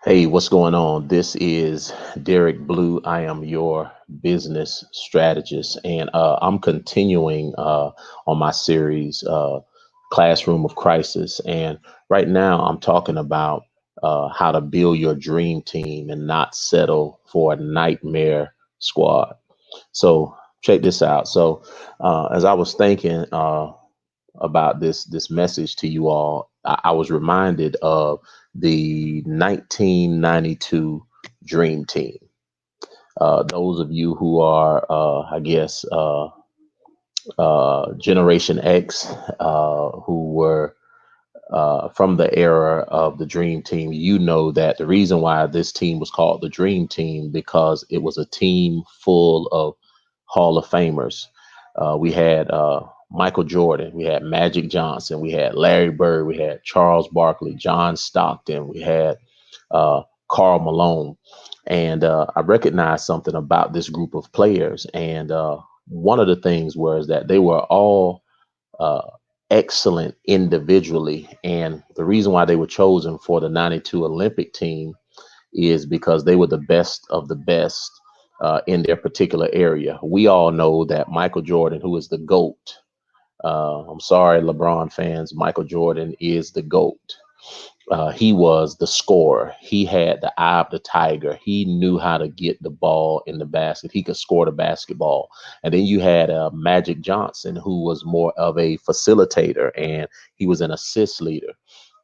Hey, what's going on? This is Derek Blue. I am your business strategist, and I'm continuing on my series, Classroom of Crisis. And right now, I'm talking about how to build your dream team and not settle for a nightmare squad. So, check this out. So, as I was thinking, about this message to you all, I was reminded of the 1992 Dream Team. Those of you who are, I guess, Generation X, who were from the era of the Dream Team, you know that the reason why this team was called the Dream Team because it was a team full of Hall of Famers. We had Michael Jordan, we had Magic Johnson, we had Larry Bird, we had Charles Barkley, John Stockton, we had uh, Carl Malone. And I recognized something about this group of players. And one of the things was that they were all uh, excellent individually. And the reason why they were chosen for the 92 Olympic team is because they were the best of the best in their particular area. We all know that Michael Jordan, who is the GOAT, I'm sorry, LeBron fans, Michael Jordan is the GOAT. He was the scorer. He had the eye of the tiger. He knew how to get the ball in the basket. He could score the basketball. And then you had Magic Johnson, who was more of a facilitator and he was an assist leader.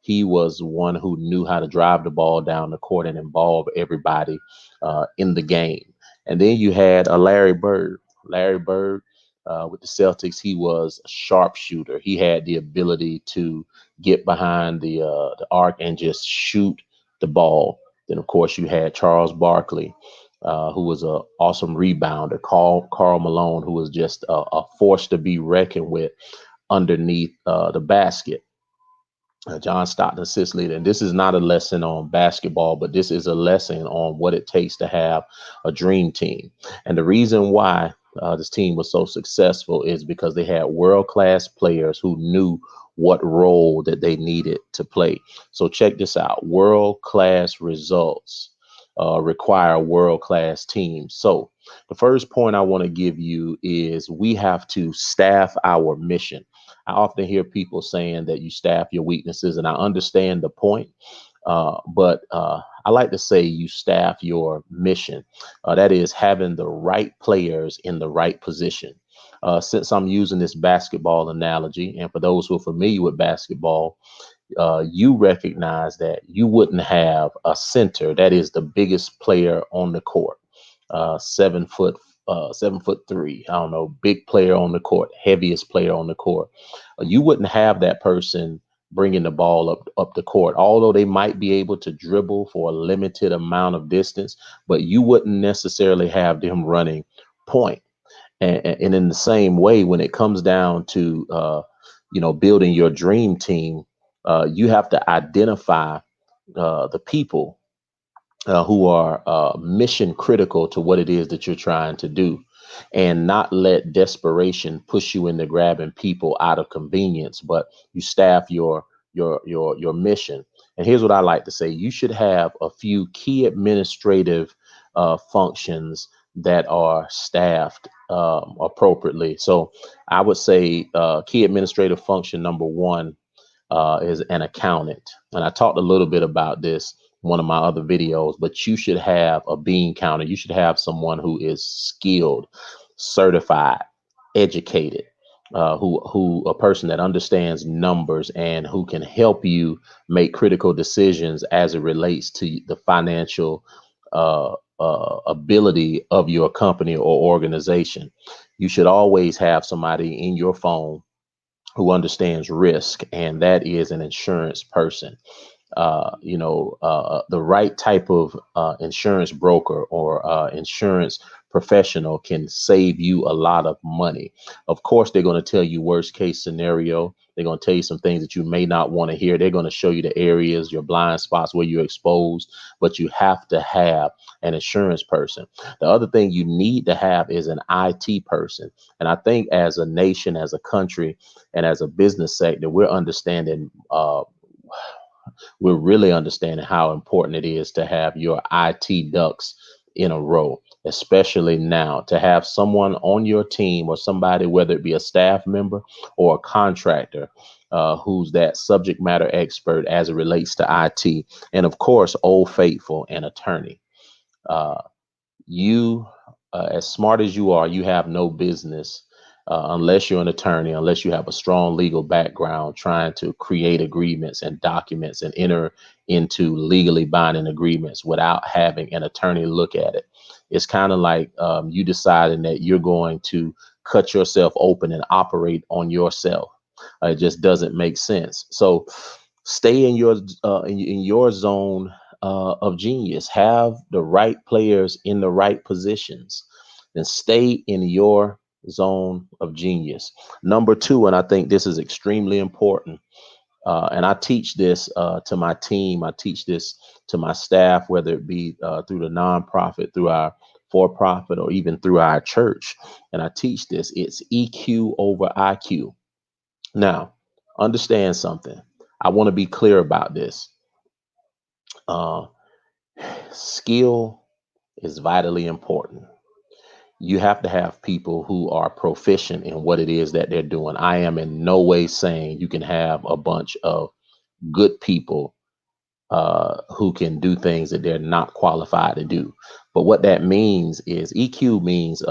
He was one who knew how to drive the ball down the court and involve everybody in the game. And then you had a Larry Bird. Larry Bird with the Celtics, he was a sharpshooter. He had the ability to get behind the arc and just shoot the ball. Then of course you had Charles Barkley, who was an awesome rebounder. Carl Malone, who was just a force to be reckoned with underneath the basket. John Stockton, assist leader. And this is not a lesson on basketball, but this is a lesson on what it takes to have a dream team. And the reason why this team was so successful is because they had world class players who knew what role that they needed to play. So check this out: world class results require world class teams. So the first point I want to give you is we have to staff our mission. I often hear people saying that you staff your weaknesses, and I understand the point. But I like to say you staff your mission. That is having the right players in the right position. Since I'm using this basketball analogy, and for those who are familiar with basketball, you recognize that you wouldn't have a center that is the biggest player on the court, 7 foot, 7'3". I don't know, big player on the court, heaviest player on the court. You wouldn't have that person bringing the ball up the court, although they might be able to dribble for a limited amount of distance, but you wouldn't necessarily have them running point. And in the same way, when it comes down to building your dream team, you have to identify the people who are mission critical to what it is that you're trying to do, and not let desperation push you into grabbing people out of convenience, but you staff your mission. And here's what I like to say: you should have a few key administrative functions that are staffed appropriately. So I would say key administrative function number one is an accountant. And I talked a little bit about this in one of my other videos, but you should have a bean counter. You should have someone who is skilled, certified, educated, who a person that understands numbers and who can help you make critical decisions as it relates to the financial ability of your company or organization. You should always have somebody in your phone who understands risk, and that is an insurance person. The right type of insurance broker or insurance professional can save you a lot of money. Of course, they're going to tell you worst case scenario. They're going to tell you some things that you may not want to hear. They're going to show you the areas, your blind spots where you're exposed, but you have to have an insurance person. The other thing you need to have is an IT person. And I think as a nation, as a country, and as a business sector, we're understanding we're really understanding how important it is to have your IT ducks in a row, especially now to have someone on your team or somebody, whether it be a staff member or a contractor, who's that subject matter expert as it relates to IT. And of course, Old Faithful, an attorney. Uh, you, as smart as you are, you have no business, unless you're an attorney, unless you have a strong legal background, trying to create agreements and documents and enter into legally binding agreements without having an attorney look at it. It's kind of like, you deciding that you're going to cut yourself open and operate on yourself. It just doesn't make sense. So stay in your, in your zone of genius. Have the right players in the right positions, and stay in your zone of genius. Number two, and I think this is extremely important, and I teach this to my team. I teach this to my staff, whether it be through the nonprofit, through our for profit, or even through our church. And I teach this. It's EQ over IQ. Now, understand something. I want to be clear about this. Uh, Skill is vitally important. You have to have people who are proficient in what it is that they're doing. I am in no way saying you can have a bunch of good people who can do things that they're not qualified to do. But what that means is EQ means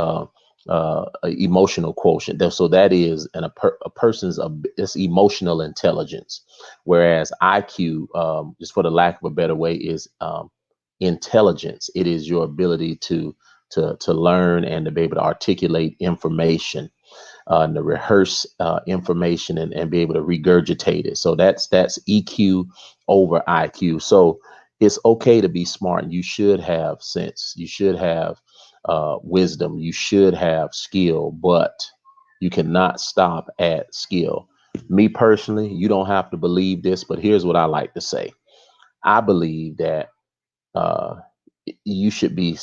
emotional quotient. So that is a person's it's emotional intelligence, whereas IQ, just for the lack of a better way, is intelligence. It is your ability to learn and to be able to articulate information, and to rehearse information, and be able to regurgitate it. So that's EQ over IQ. So it's okay to be smart. You should have sense. You should have wisdom. You should have skill, but you cannot stop at skill. Me personally, you don't have to believe this, but here's what I like to say. I believe that uh, you should be,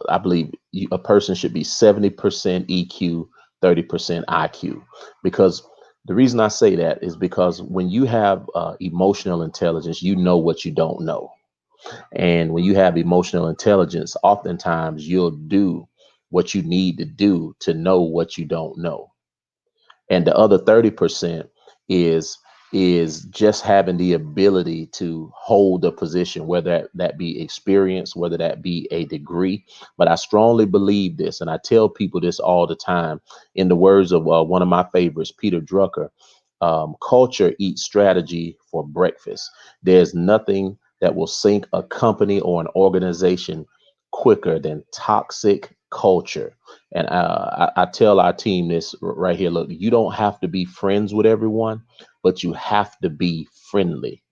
I believe a person should be 70% EQ, 30% IQ. Because the reason I say that is because when you have emotional intelligence, you know what you don't know. And when you have emotional intelligence, oftentimes you'll do what you need to do to know what you don't know. And the other 30% is just having the ability to hold a position, whether that be experience, whether that be a degree. But I strongly believe this, and I tell people this all the time. In the words of one of my favorites, Peter Drucker, culture eats strategy for breakfast. There's nothing that will sink a company or an organization quicker than toxic culture. And I tell our team this right here. Look, you don't have to be friends with everyone, but you have to be friendly.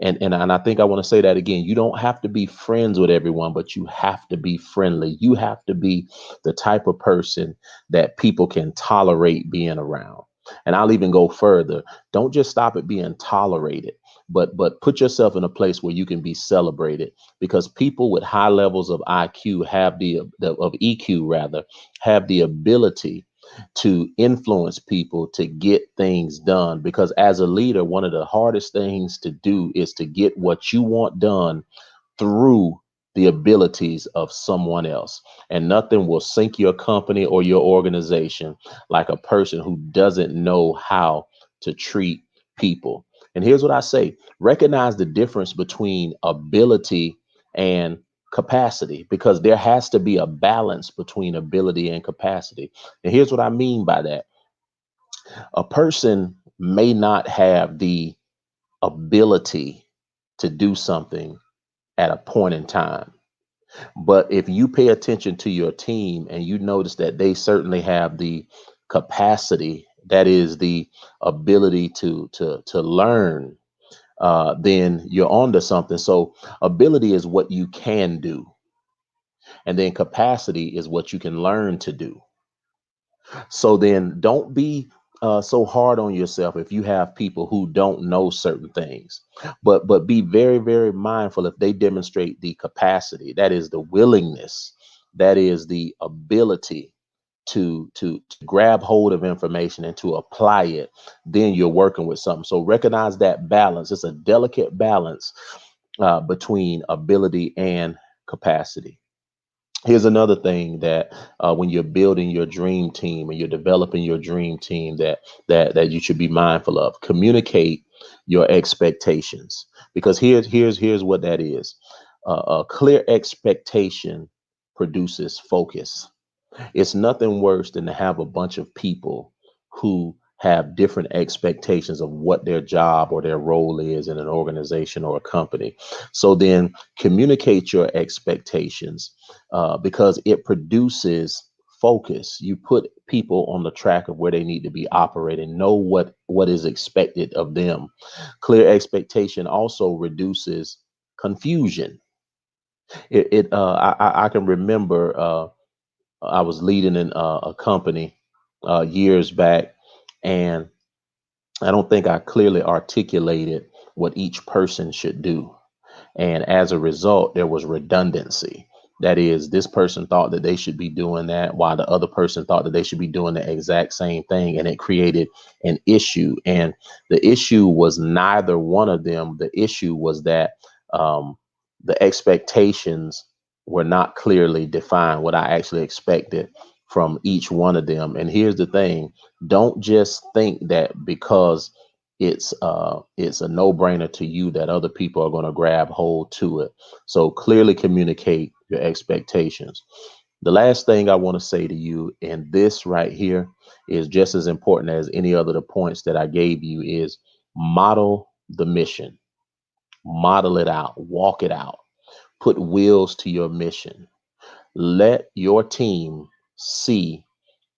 And I think I want to say that again. You don't have to be friends with everyone, but you have to be friendly. You have to be the type of person that people can tolerate being around. And I'll even go further. Don't just stop at being tolerated, but put yourself in a place where you can be celebrated, because people with high levels of IQ have the of EQ rather, have the ability to influence people to get things done. Because as a leader, one of the hardest things to do is to get what you want done through the abilities of someone else. And nothing will sink your company or your organization like a person who doesn't know how to treat people. And here's what I say: recognize the difference between ability and capacity, because there has to be a balance between ability and capacity. And here's what I mean by that: a person may not have the ability to do something at a point in time, but if you pay attention to your team and you notice that they certainly have the capacity, that is the ability to learn, then you're onto something. So ability is what you can do, and then capacity is what you can learn to do. So then don't be so hard on yourself if you have people who don't know certain things, but be very, very mindful if they demonstrate the capacity, that is the willingness, that is the ability, to grab hold of information and to apply it, then you're working with something. So recognize that balance. It's a delicate balance between ability and capacity. Here's another thing that when you're building your dream team and you're developing your dream team, that you should be mindful of. Communicate your expectations, because here's what that is. A clear expectation produces focus. It's nothing worse than to have a bunch of people who have different expectations of what their job or their role is in an organization or a company. So then communicate your expectations because it produces focus. You put people on the track of where they need to be operating, know what is expected of them. Clear expectation also reduces confusion. I can remember I was leading in a company years back, and I don't think I clearly articulated what each person should do. And as a result, there was redundancy. That is, this person thought that they should be doing that while the other person thought that they should be doing the exact same thing. And it created an issue. And the issue was neither one of them. The issue was that um, the expectations were not clearly defined, what I actually expected from each one of them. And here's the thing, don't just think that because it's a no-brainer to you that other people are going to grab hold to it. So clearly communicate your expectations. The last thing I want to say to you, and this right here is just as important as any other of the points that I gave you, is model the mission. Model it out, walk it out, put wheels to your mission. Let your team see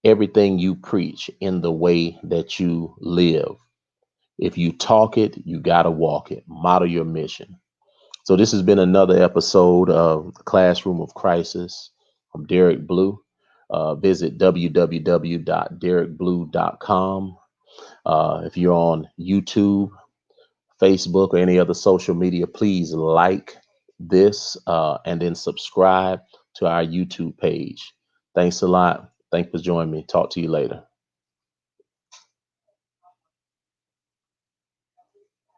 everything you preach in the way that you live. If you talk it, you got to walk it. Model your mission. So this has been another episode of the Classroom of Crisis. I'm Derek Blue. Visit www.derekblue.com. If you're on YouTube, Facebook, or any other social media, please like this and then subscribe to our YouTube page. Thanks a lot. Thanks for joining me. Talk to you later.